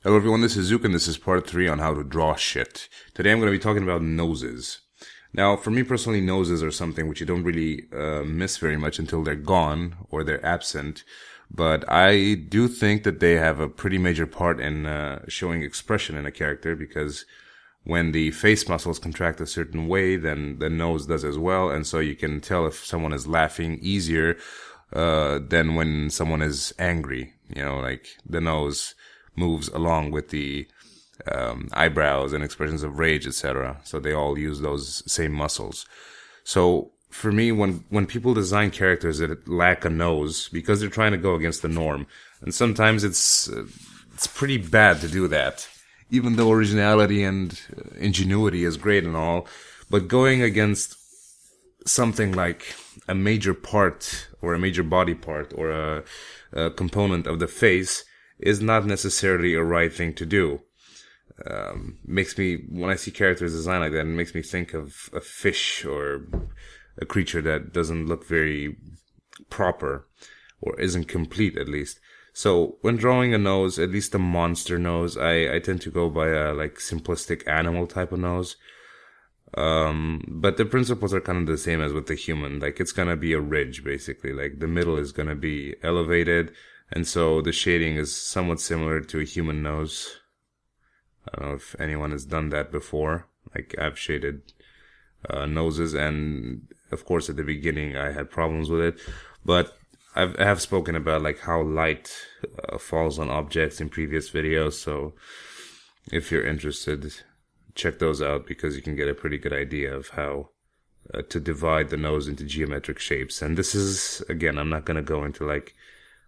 Hello everyone, this is Zooc and this is part 3 on how to draw shit. Today I'm going to be talking about noses. Now, for me personally, noses are something which you don't really miss very much until they're gone or they're absent. But I do think that they have a pretty major part in showing expression in a character, because when the face muscles contract a certain way, then the nose does as well. And so you can tell if someone is laughing easier than when someone is angry. You know, like the nose moves along with the eyebrows and expressions of rage, etc. So they all use those same muscles. So for me, when people design characters that lack a nose because they're trying to go against the norm, and sometimes it's pretty bad to do that, even though originality and ingenuity is great and all, but going against something like a major part or a major body part or a component of the face is not necessarily a right thing to do. Makes me, when I see characters designed like that, it makes me think of a fish or a creature that doesn't look very proper or isn't complete, at least. So when drawing a nose, at least a monster nose, I tend to go by a like simplistic animal type of nose. But the principles are kind of the same as with the human. Like, it's gonna be a ridge, basically. Like, the middle is gonna be elevated, and so the shading is somewhat similar to a human nose. I don't know if anyone has done that before. Like, I've shaded noses, and of course at the beginning I had problems with it. But I have spoken about like how light falls on objects in previous videos, so if you're interested, check those out, because you can get a pretty good idea of how to divide the nose into geometric shapes. And this is, again, I'm not going to go into like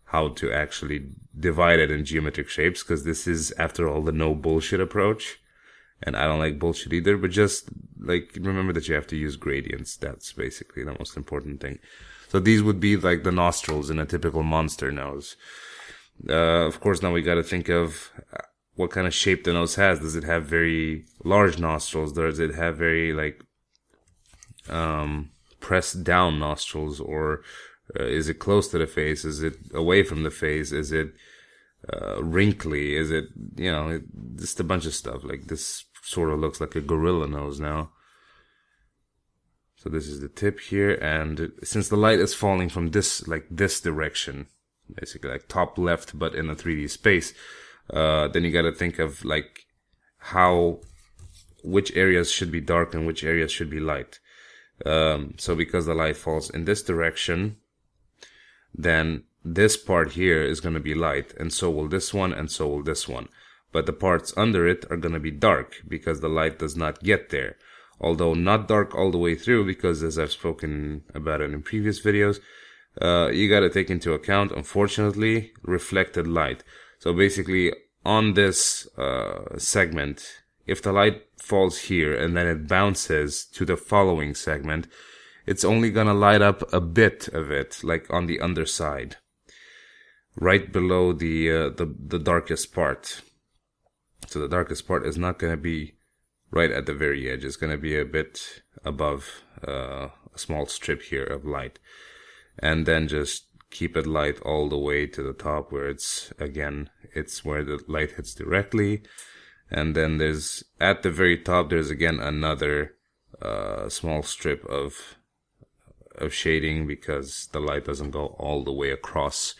how to actually divide it in geometric shapes, because this is, after all, the no bullshit approach, and I don't like bullshit either. But just like remember that you have to use gradients. That's basically the most important thing. So these would be like the nostrils in a typical monster nose. Of course, now we got to think of what kind of shape the nose has. Does it have very large nostrils? Does it have very like pressed down nostrils, or is it close to the face? Is it away from the face? Is it wrinkly? Is it, just a bunch of stuff. Like, this sort of looks like a gorilla nose now. So this is the tip here, and since the light is falling from this direction, basically like top left but in a 3D space, then you got to think of like which areas should be dark and which areas should be light. So because the light falls in this direction, then this part here is going to be light, and so will this one, and so will this one. But the parts under it are going to be dark because the light does not get there. Although not dark all the way through, because as I've spoken about it in previous videos, you got to take into account, unfortunately, reflected light. So basically, on this segment, if the light falls here and then it bounces to the following segment, it's only gonna light up a bit of it, like on the underside, right below the darkest part. So the darkest part is not gonna be right at the very edge. It's gonna be a bit above a small strip here of light, and then just keep it light all the way to the top, where it's where the light hits directly. And then there's, at the very top, there's again another small strip of shading, because the light doesn't go all the way across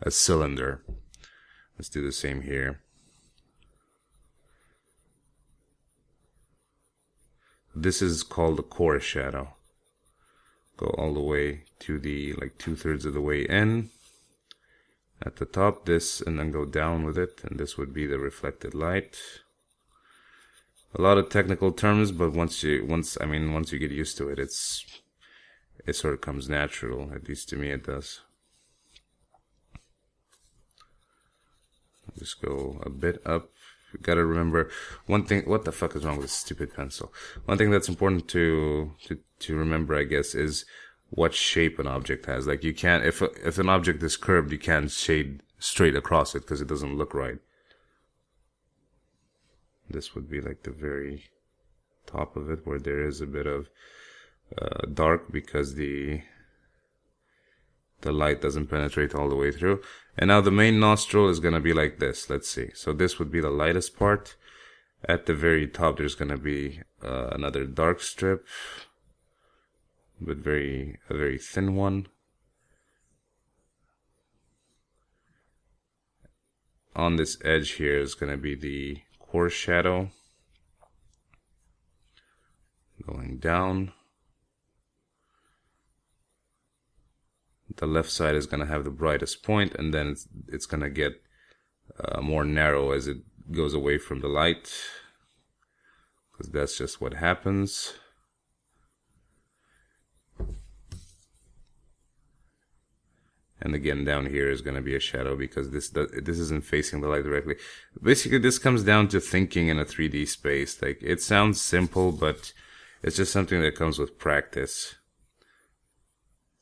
a cylinder. Let's do the same here. This is called the core shadow. Go all the way to the, like, 2/3 of the way in. At the top, this, and then go down with it, and this would be the reflected light. A lot of technical terms, but once you get used to it, it sort of comes natural. At least to me, it does. Just go a bit up. You gotta remember one thing. What the fuck is wrong with this stupid pencil? One thing that's important to remember, I guess, is what shape an object has. Like, you can't, if an object is curved, you can't shade straight across it because it doesn't look right. This would be like the very top of it, where there is a bit of dark, because the the light doesn't penetrate all the way through. And now the main nostril is going to be like this. Let's see. So this would be the lightest part. At the very top, there's going to be another dark strip, but a very thin one. On this edge here is going to be the coarse shadow going down. The left side is going to have the brightest point, and then it's going to get more narrow as it goes away from the light, because that's just what happens. And again, down here is going to be a shadow because this isn't facing the light directly. Basically, this comes down to thinking in a 3D space. Like, it sounds simple, but it's just something that comes with practice.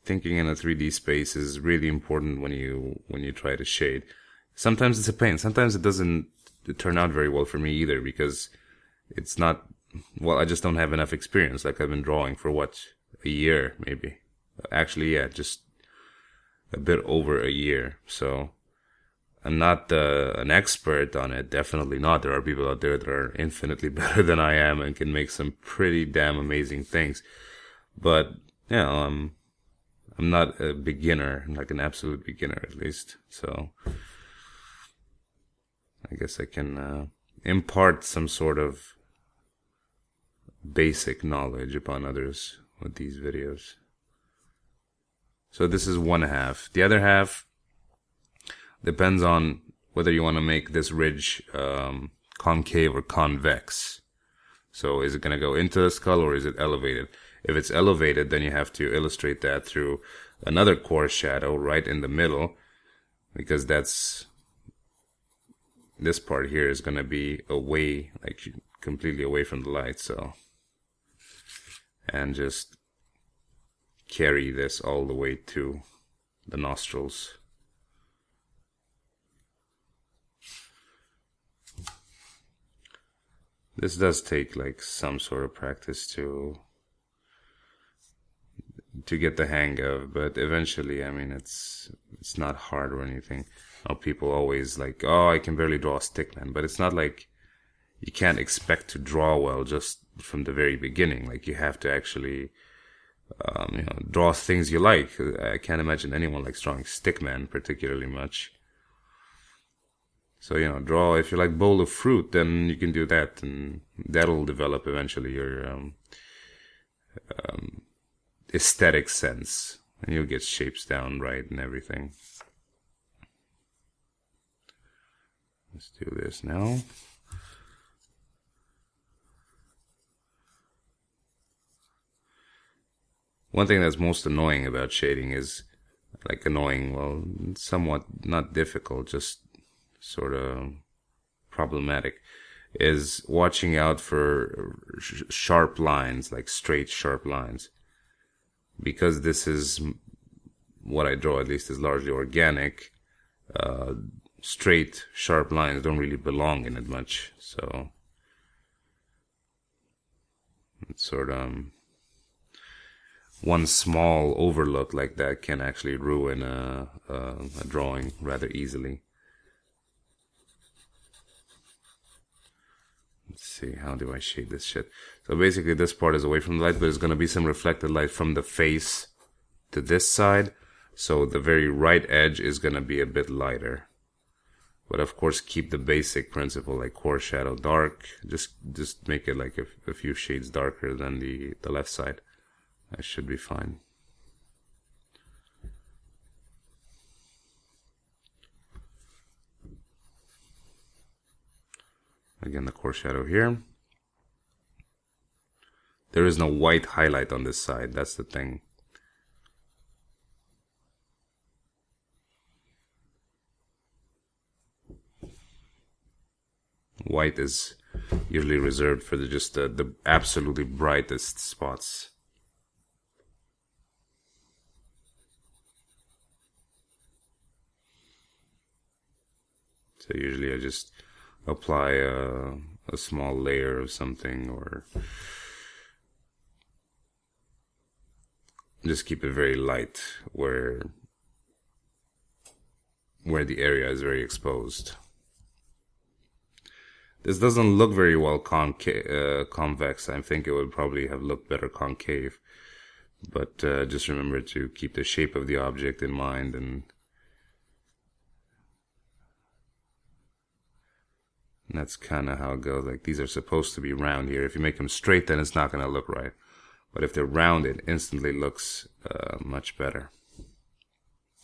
Thinking in a 3D space is really important when you try to shade. Sometimes it's a pain. Sometimes it doesn't turn out very well for me either, because it's not, well, I just don't have enough experience. Like, I've been drawing for what, a year maybe. Actually, yeah, just a bit over a year. So I'm not an expert on it. Definitely not. There are people out there that are infinitely better than I am and can make some pretty damn amazing things. But yeah, I'm not a beginner, like an absolute beginner at least. So I guess I can impart some sort of basic knowledge upon others with these videos. So this is one half. The other half depends on whether you want to make this ridge concave or convex. So is it going to go into the skull or is it elevated? If it's elevated, then you have to illustrate that through another coarse shadow right in the middle, because this part here is going to be away, like completely away from the light. So, and just carry this all the way to the nostrils. This does take like some sort of practice to get the hang of, but eventually, I mean, it's not hard or anything. People always like, oh, I can barely draw a stickman, but it's not like you can't expect to draw well just from the very beginning. Like, you have to actually draw things you like. I can't imagine anyone likes drawing stickman particularly much. So, draw, if you like bowl of fruit, then you can do that, and that'll develop eventually your aesthetic sense, and you'll get shapes down right and everything. Let's do this now. One thing that's most annoying about shading is, like, annoying, well, somewhat not difficult, just sort of problematic, is watching out for sharp lines, like straight sharp lines. Because this is what I draw, at least, is largely organic, straight sharp lines don't really belong in it much. So it's sort of one small overlook like that can actually ruin a drawing rather easily. Let's see, how do I shade this shit? So basically this part is away from the light, but there's going to be some reflected light from the face to this side. So the very right edge is going to be a bit lighter. But of course keep the basic principle, like coarse shadow dark. Just make it like a few shades darker than the left side. That should be fine. Again, the coarse shadow here. There is no white highlight on this side, that's the thing. White is usually reserved for just the absolutely brightest spots. So usually I just apply a small layer of something, or just keep it very light, where where the area is very exposed. This doesn't look very well convex. I think it would probably have looked better concave. But just remember to keep the shape of the object in mind. And that's kind of how it goes. Like, these are supposed to be round here. If you make them straight, then it's not going to look right. But if they're round, it instantly looks much better.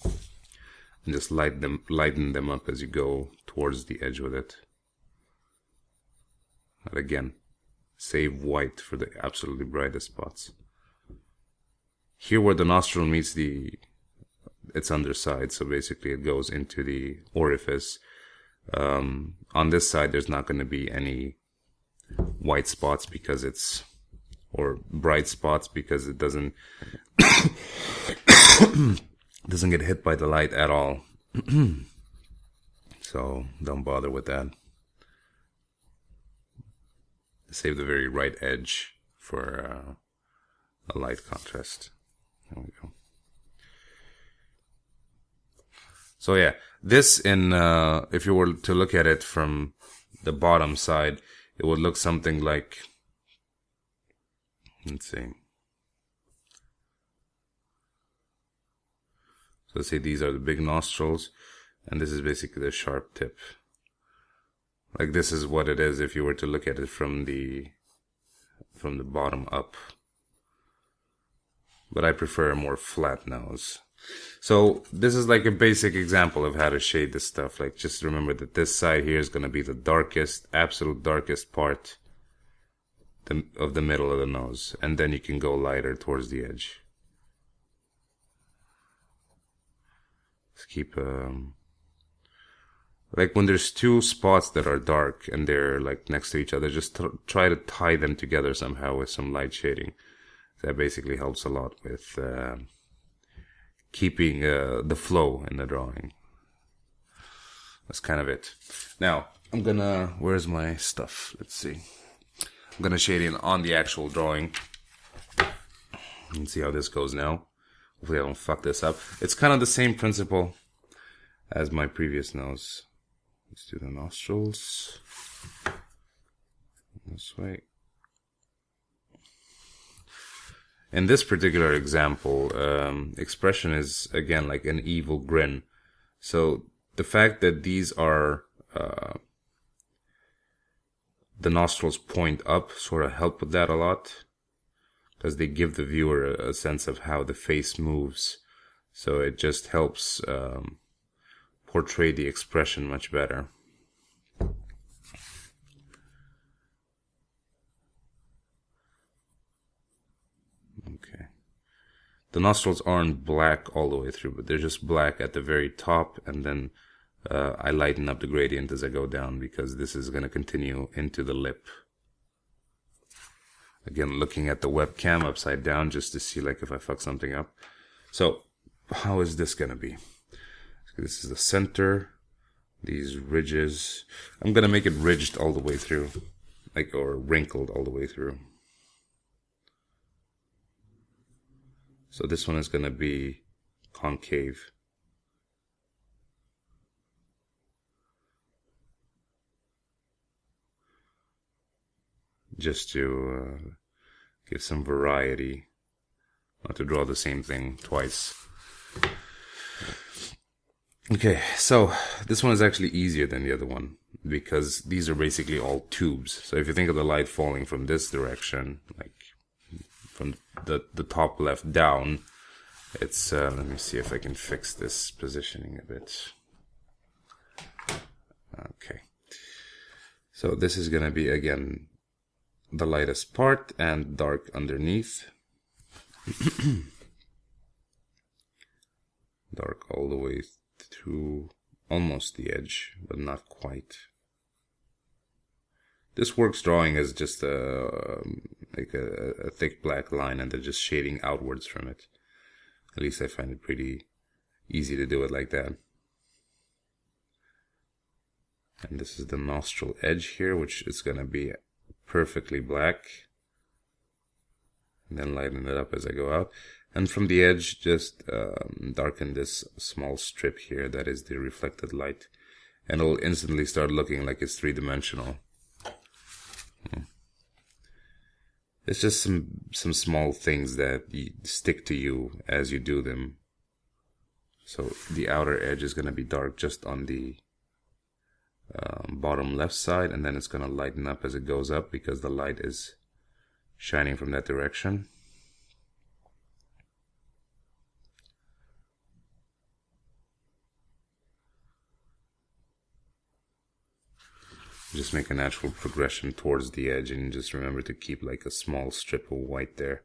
And just lighten them up as you go towards the edge with it. But again, save white for the absolutely brightest spots. Here where the nostril meets its underside, so basically it goes into the orifice. On this side, there's not going to be any white spots because or bright spots because it doesn't doesn't get hit by the light at all. So don't bother with that. Save the very right edge for a light contrast. There we go. So yeah, this if you were to look at it from the bottom side, it would look something like, let's see. So let's say these are the big nostrils, and this is basically the sharp tip. Like, this is what it is if you were to look at it from the bottom up. But I prefer a more flat nose. So this is like a basic example of how to shade this stuff. Like, just remember that this side here is going to be the darkest, absolute darkest part of the middle of the nose. And then you can go lighter towards the edge. Let's keep... like, when there's two spots that are dark and they're like next to each other, just try to tie them together somehow with some light shading. That basically helps a lot with keeping the flow in the drawing. That's kind of it. Now, I'm gonna... where's my stuff? Let's see. I'm gonna shade in on the actual drawing. And see how this goes now. Hopefully I don't fuck this up. It's kind of the same principle as my previous nose. Let's do the nostrils. This way. In this particular example, expression is, again, like an evil grin. So the fact that these are, the nostrils point up sort of help with that a lot. Because they give the viewer a sense of how the face moves. So it just helps portray the expression much better. Okay. The nostrils aren't black all the way through, but they're just black at the very top, and then I lighten up the gradient as I go down because this is going to continue into the lip. Again, looking at the webcam upside down just to see like if I fuck something up. So, how is this going to be? This is the center. These ridges. I'm going to make it ridged all the way through. Like, or wrinkled all the way through. So this one is going to be concave. Just to give some variety, not to draw the same thing twice. Okay, so this one is actually easier than the other one because these are basically all tubes. So if you think of the light falling from this direction, like from the top left down, it's let me see if I can fix this positioning a bit. Okay, so this is gonna be, again, the lightest part and dark underneath. Dark all the way through almost the edge, but not quite. This works drawing as just like a thick black line, and then just shading outwards from it. At least I find it pretty easy to do it like that. And this is the nostril edge here, which is going to be perfectly black. And then lighten it up as I go out. And from the edge, just darken this small strip here that is the reflected light. And it'll instantly start looking like it's three-dimensional. It's just some small things that stick to you as you do them. So the outer edge is going to be dark just on the bottom left side, and then it's going to lighten up as it goes up because the light is shining from that direction. Just make a natural progression towards the edge, and just remember to keep like a small strip of white there.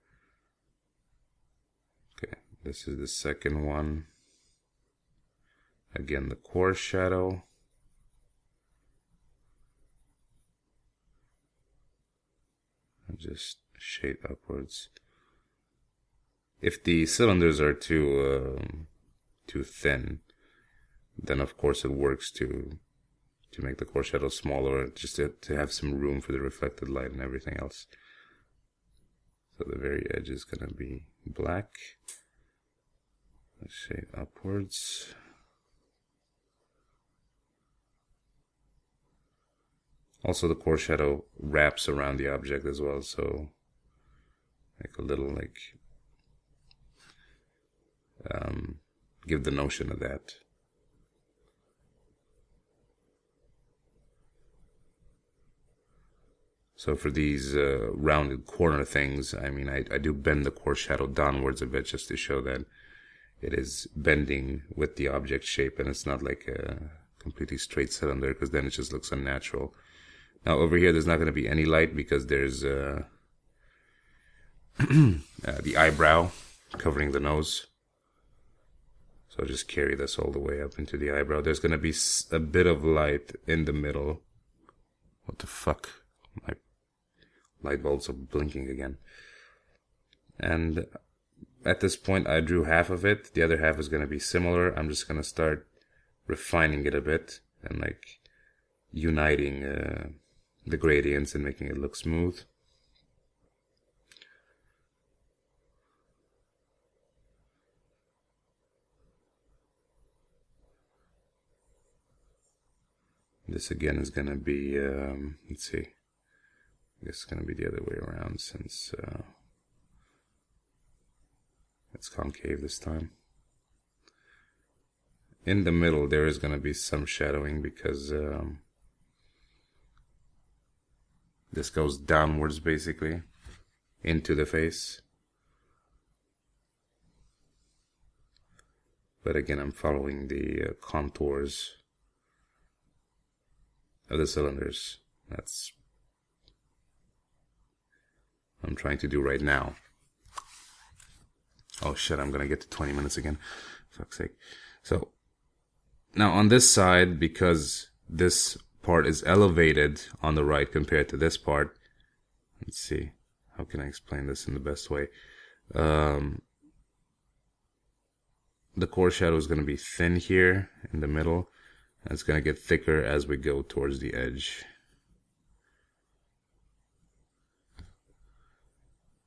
Okay, this is the second one. Again, the core shadow. And just shade upwards. If the cylinders are too thin, then of course it works to make the core shadow smaller, just to have some room for the reflected light and everything else. So the very edge is going to be black. Let's shade upwards. Also, the core shadow wraps around the object as well, so make a little give the notion of that. So for these rounded corner things, I mean, I do bend the core shadow downwards a bit just to show that it is bending with the object shape and it's not like a completely straight cylinder, because then it just looks unnatural. Now over here, there's not going to be any light because there's the eyebrow covering the nose. So I'll just carry this all the way up into the eyebrow. There's going to be a bit of light in the middle. What the fuck? My light bulbs are blinking again. And at this point, I drew half of it. The other half is going to be similar. I'm just going to start refining it a bit and like uniting the gradients and making it look smooth. This again is going to be, let's see, this is going to be the other way around since it's concave this time. In the middle there is going to be some shadowing because this goes downwards basically into the face. But again, I'm following the contours of the cylinders. That's what I'm trying to do right now. Oh shit, I'm gonna get to 20 minutes again. Fuck's sake. So now on this side, because this part is elevated on the right compared to this part, let's see, how can I explain this in the best way? The core shadow is going to be thin here in the middle, and it's going to get thicker as we go towards the edge.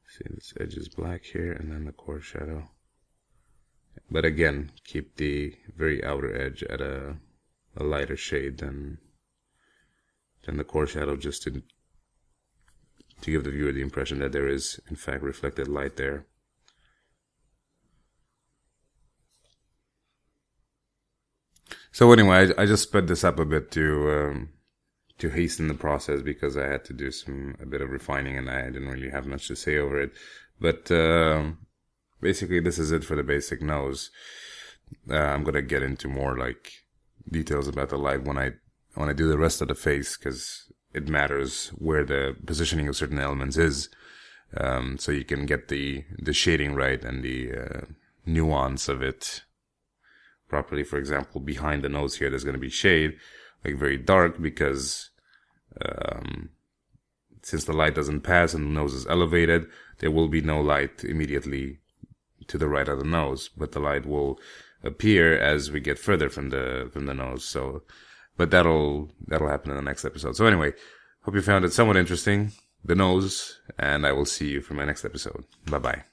See, this edge is black here, and then the core shadow. But again, keep the very outer edge at a lighter shade than the core shadow, just to give the viewer the impression that there is in fact reflected light there. So anyway, I just sped this up a bit to hasten the process because I had to do a bit of refining and I didn't really have much to say over it. But basically, this is it for the basic nose. I'm gonna get into more like details about the light when I do the rest of the face, because it matters where the positioning of certain elements is, so you can get the shading right and the nuance of it properly. For example, behind the nose here, there's going to be shade, like very dark, because since the light doesn't pass and the nose is elevated, there will be no light immediately to the right of the nose, but the light will appear as we get further from the nose. So, but that'll happen in the next episode. So anyway, hope you found it somewhat interesting, the nose, and I will see you for my next episode. Bye bye.